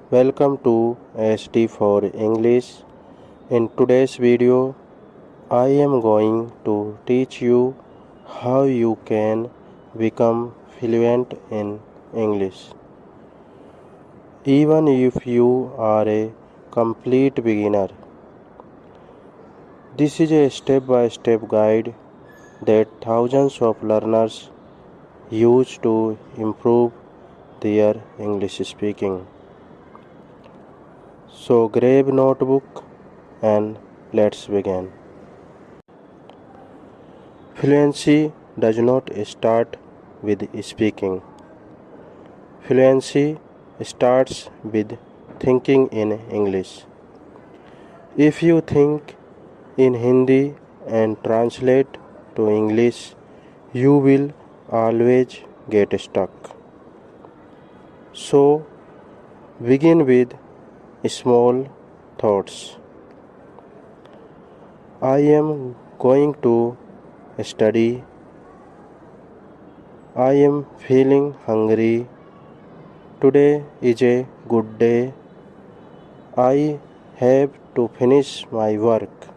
Welcome to ASD4 English. In today's video, I am going to teach you how you can become fluent in English. Even if you are a complete beginner, this is a step-by-step guide that thousands of learners use to improve their English speaking. So grab notebook and let's begin. Fluency does not start with speaking. Fluency starts with thinking in English. If you think in Hindi and translate to English, you will always get stuck. So begin with small thoughts. I am going to study. I am feeling hungry. Today is a good day. I have to finish my work.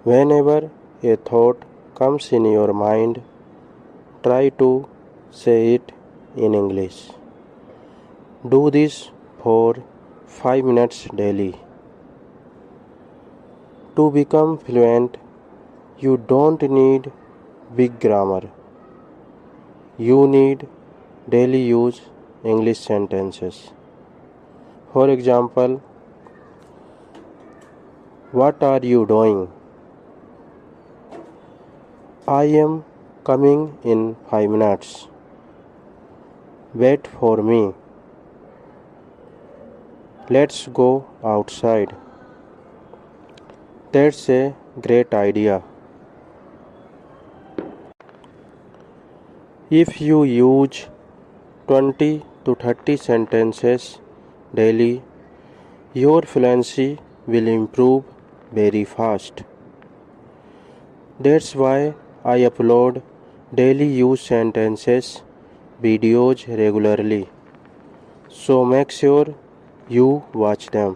Whenever a thought comes in your mind, try to say it in English. Do this for 5 minutes daily. To become fluent, you don't need big grammar. You need daily use English sentences. For example, what are you doing? I am coming in 5 minutes. Wait for me. Let's go outside. That's a great idea. If you use 20 to 30 sentences daily, your fluency will improve very fast. That's why I upload daily use sentences videos regularly. So make sure you watch them.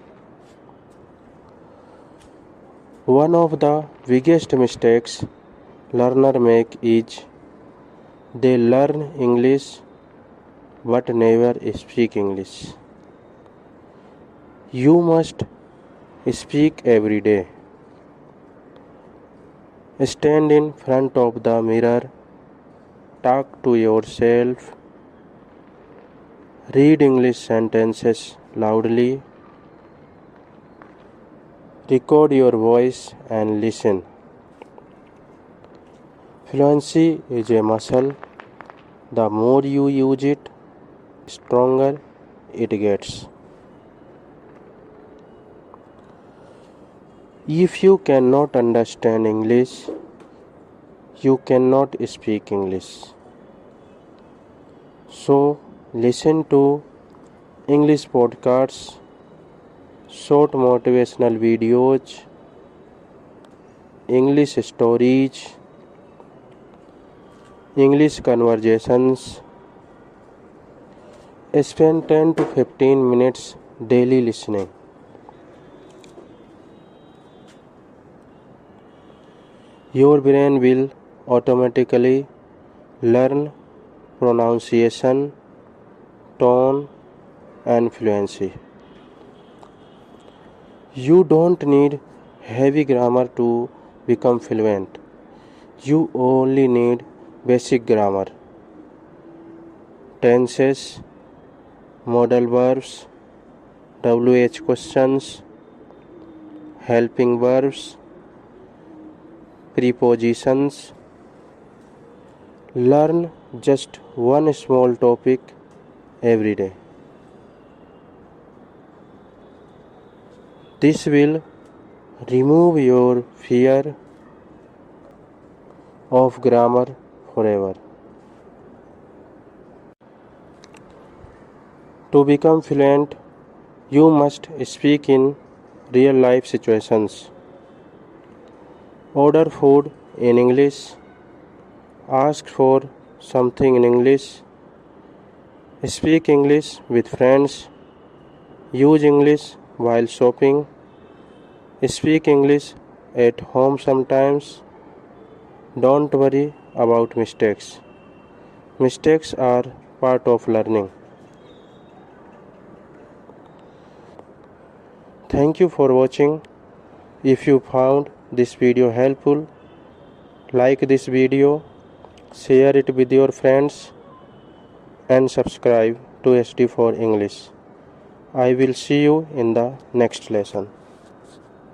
One of the biggest mistakes learners make is they learn English but never speak English. You must speak every day. Stand in front of the mirror, talk to yourself, read English sentences loudly, record your voice and listen. Fluency is a muscle. The more you use it, stronger it gets. If you cannot understand English, you cannot speak English. So listen to English podcasts, short motivational videos, English stories, English conversations. Spend 10 to 15 minutes daily listening. Your brain will automatically learn pronunciation, tone, and fluency. You don't need heavy grammar to become fluent. You only need basic grammar, tenses, modal verbs, WH questions, helping verbs, prepositions. Learn just one small topic every day. This will remove your fear of grammar forever. To become fluent, you must speak in real life situations. Order food in English, ask for something in English, Speak English with friends. Use English while shopping. Speak English at home sometimes. Don't worry about mistakes. Mistakes are part of learning. Thank you for watching. If you found this video helpful, like this video, share it with your friends, and subscribe to SD4 English. I will see you in the next lesson.